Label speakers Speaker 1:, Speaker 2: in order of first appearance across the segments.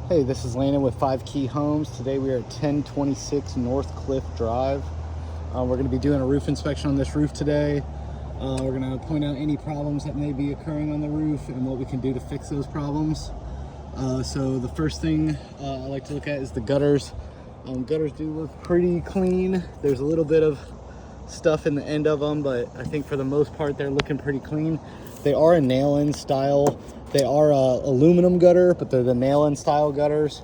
Speaker 1: Hey, this is Landon with 5 Key Homes. Today we are at 1026 Northclif Drive. We're going to be doing a roof inspection on this roof today. We're going to point out any problems that may be occurring on the roof and what we can do to fix those problems. So the first thing I like to look at is the gutters. Gutters do look pretty clean. There's a little bit of stuff in the end of them, but I think for the most part they're looking pretty clean. They are a nail-in style. They are aluminum gutter, but they're the nail-in style gutters,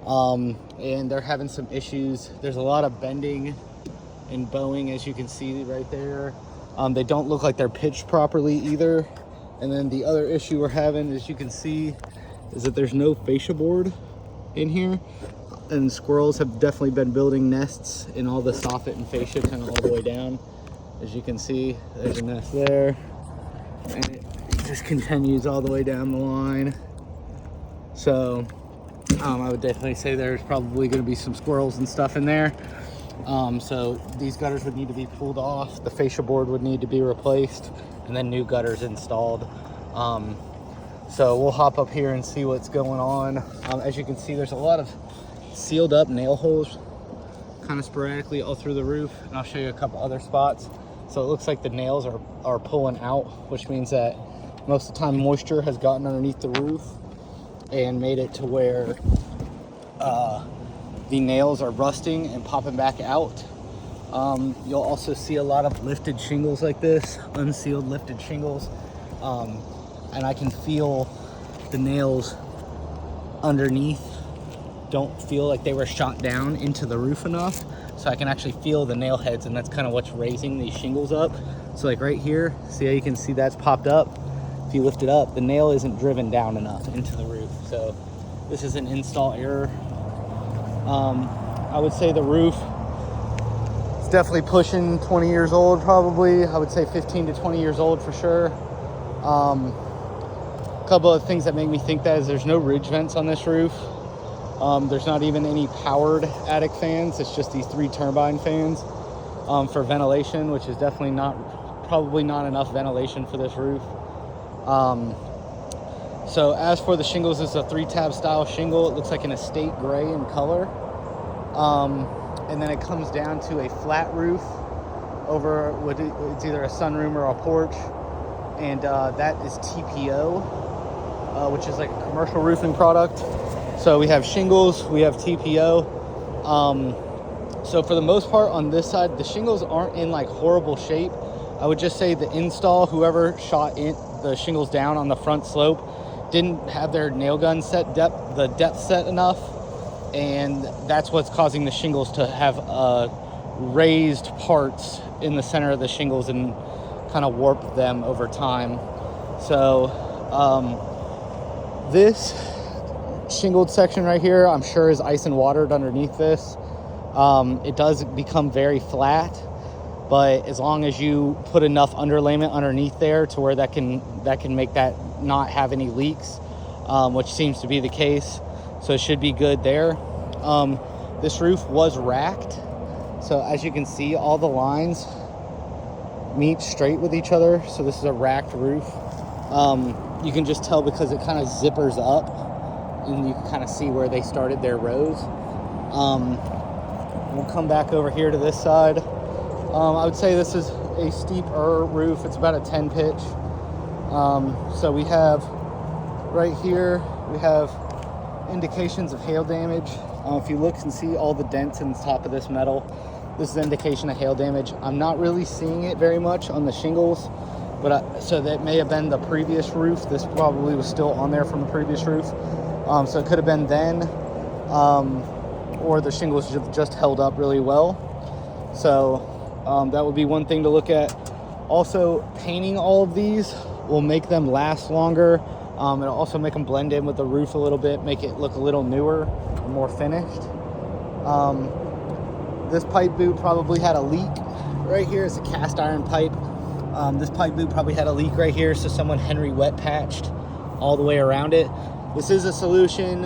Speaker 1: and they're having some issues. There's a lot of bending and bowing, as you can see right there. They don't look like they're pitched properly either. And then the other issue we're having, as you can see, is that there's no fascia board in here, and squirrels have definitely been building nests in all the soffit and fascia kind of all the way down. As you can see, there's a nest there, and it just continues all the way down the line. So I would definitely say there's probably going to be some squirrels and stuff in there. So these gutters would need to be pulled off, the fascia board would need to be replaced, and then new gutters installed. So we'll hop up here and see what's going on. As you can see, there's a lot of sealed up nail holes kind of sporadically all through the roof, and I'll show you a couple other spots. So it looks like the nails are pulling out, which means that most of the time moisture has gotten underneath the roof and made it to where the nails are rusting and popping back out. You'll also see a lot of lifted shingles like this, unsealed lifted shingles. And I can feel the nails underneath don't feel like they were shot down into the roof enough. So I can actually feel the nail heads, and that's kind of what's raising these shingles up. So like right here, see how you can see that's popped up? If you lift it up, the nail isn't driven down enough into the roof. So this is an install error. I would say the roof is definitely pushing 20 years old probably. I would say 15 to 20 years old for sure. A couple of things that make me think that is there's no ridge vents on this roof. There's not even any powered attic fans. It's just these 3 turbine fans for ventilation, which is definitely probably not enough ventilation for this roof. So as for the shingles, it's a 3-tab style shingle. It looks like an estate gray in color. And then it comes down to a flat roof over what it's either a sunroom or a porch. And that is TPO, which is like a commercial roofing product. So we have shingles, we have TPO. So for the most part on this side, the shingles aren't in like horrible shape. I would just say the install, whoever shot the shingles down on the front slope didn't have their nail gun the depth set enough. And that's what's causing the shingles to have raised parts in the center of the shingles and kind of warp them over time. So this shingled section right here, I'm sure is ice and watered underneath this. It does become very flat, but as long as you put enough underlayment underneath there to where that can make that not have any leaks, which seems to be the case, so it should be good there. This roof was racked, so as you can see, all the lines meet straight with each other. So this is a racked roof. You can just tell because it kind of zippers up, and you can kind of see where they started their rows. We'll come back over here to this side. I would say this is a steeper roof. It's about a 10 pitch. So we have right here, we have indications of hail damage. If you look and see all the dents in the top of this metal, this is an indication of hail damage. I'm not really seeing it very much on the shingles, but so that may have been the previous roof. This probably was still on there from the previous roof. So it could have been then, or the shingles just held up really well. So that would be one thing to look at. Also, painting all of these will make them last longer. It'll also make them blend in with the roof a little bit, make it look a little newer or more finished. This pipe boot probably had a leak right here. It's a cast iron pipe. This pipe boot probably had a leak right here, so someone Henry wet patched all the way around it. This is a solution.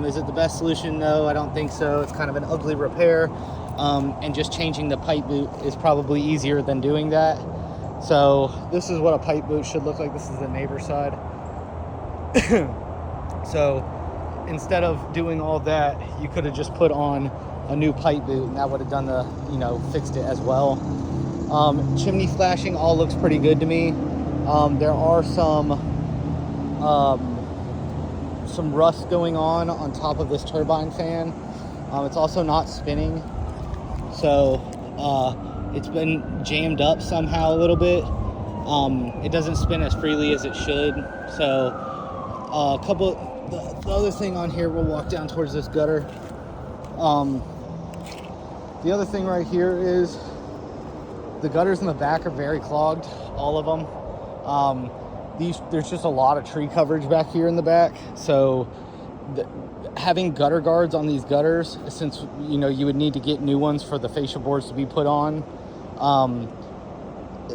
Speaker 1: Is it the best solution? No, I don't think so. It's kind of an ugly repair, and just changing the pipe boot is probably easier than doing that. So this is what a pipe boot should look like. This is the neighbor side. So instead of doing all that, you could have just put on a new pipe boot, and that would have done the, you know, fixed it as well. Chimney flashing all looks pretty good to me. There are some rust going on top of this turbine fan. It's also not spinning, so it's been jammed up somehow a little bit. It doesn't spin as freely as it should. So the other thing on here, we'll walk down towards this gutter. The other thing right here is the gutters in the back are very clogged, all of them. There's just a lot of tree coverage back here in the back, so having gutter guards on these gutters, since you know you would need to get new ones for the fascia boards to be put on,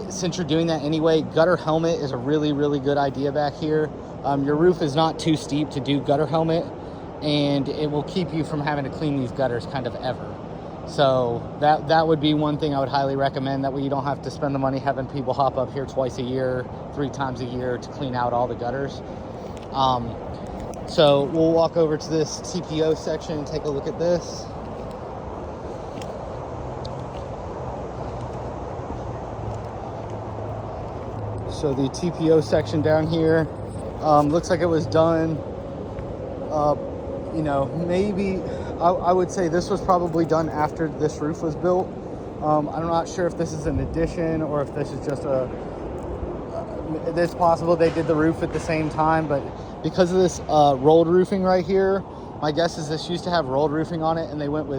Speaker 1: since you're doing that anyway, gutter helmet is a really good idea back here. Your roof is not too steep to do gutter helmet, and it will keep you from having to clean these gutters kind of ever. So that would be one thing I would highly recommend. That way you don't have to spend the money having people hop up here twice a year, 3 times a year to clean out all the gutters. So we'll walk over to this TPO section and take a look at this. So the TPO section down here looks like it was done, you know, maybe I would say this was probably done after this roof was built. I'm not sure if this is an addition or if this is just it's possible they did the roof at the same time, but because of this rolled roofing right here, my guess is this used to have rolled roofing on it, and they went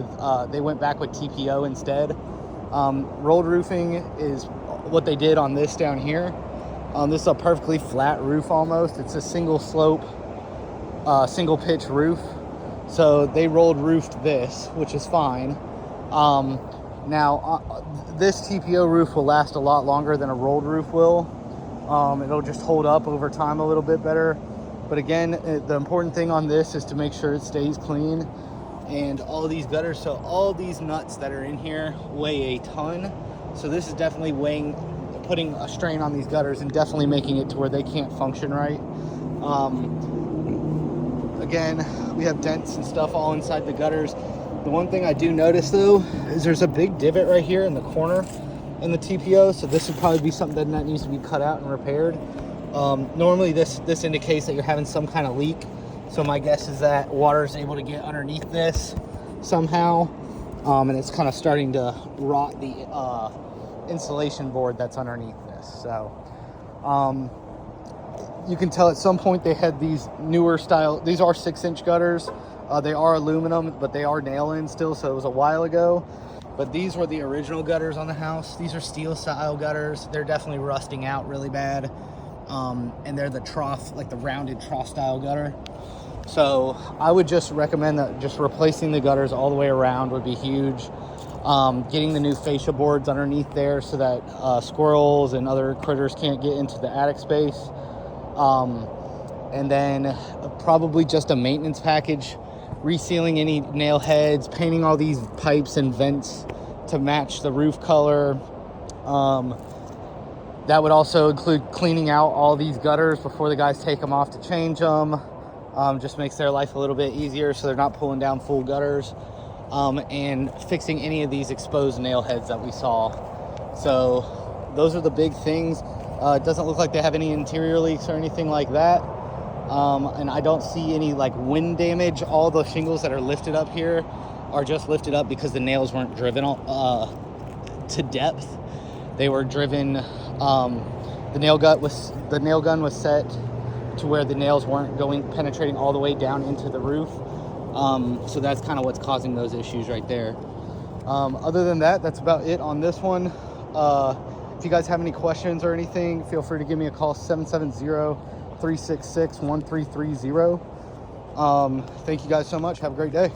Speaker 1: back with TPO instead. Rolled roofing is what they did on this down here. This is a perfectly flat roof almost. It's a single slope, single pitch roof. So they rolled roofed this, which is fine. Now, this TPO roof will last a lot longer than a rolled roof will. It'll just hold up over time a little bit better. But again, the important thing on this is to make sure it stays clean. And all these gutters, so all these nuts that are in here weigh a ton. So this is definitely putting a strain on these gutters and definitely making it to where they can't function right. Again, we have dents and stuff all inside the gutters. The one thing I do notice though is there's a big divot right here in the corner in the TPO, so this would probably be something that needs to be cut out and repaired. Normally this indicates that you're having some kind of leak, so my guess is that water is able to get underneath this somehow, and it's kind of starting to rot the insulation board that's underneath this. So you can tell at some point they had these newer style, these are 6-inch gutters. They are aluminum, but they are nail-in still, so it was a while ago. But these were the original gutters on the house. These are steel style gutters. They're definitely rusting out really bad. And they're the trough, like the rounded trough style gutter. So I would just recommend that just replacing the gutters all the way around would be huge. Getting the new fascia boards underneath there so that squirrels and other critters can't get into the attic space. And then probably just a maintenance package, resealing any nail heads, painting all these pipes and vents to match the roof color. That would also include cleaning out all these gutters before the guys take them off to change them. Just makes their life a little bit easier so they're not pulling down full gutters. And fixing any of these exposed nail heads that we saw. So those are the big things. It doesn't look like they have any interior leaks or anything like that. And I don't see any like wind damage. All the shingles that are lifted up here are just lifted up because the nails weren't driven to depth. They were driven, the nail gun was set to where the nails weren't penetrating all the way down into the roof. So that's kind of what's causing those issues right there. Other than that, that's about it on this one. If you guys have any questions or anything, feel free to give me a call, 770-366-1330. Thank you guys so much. Have a great day.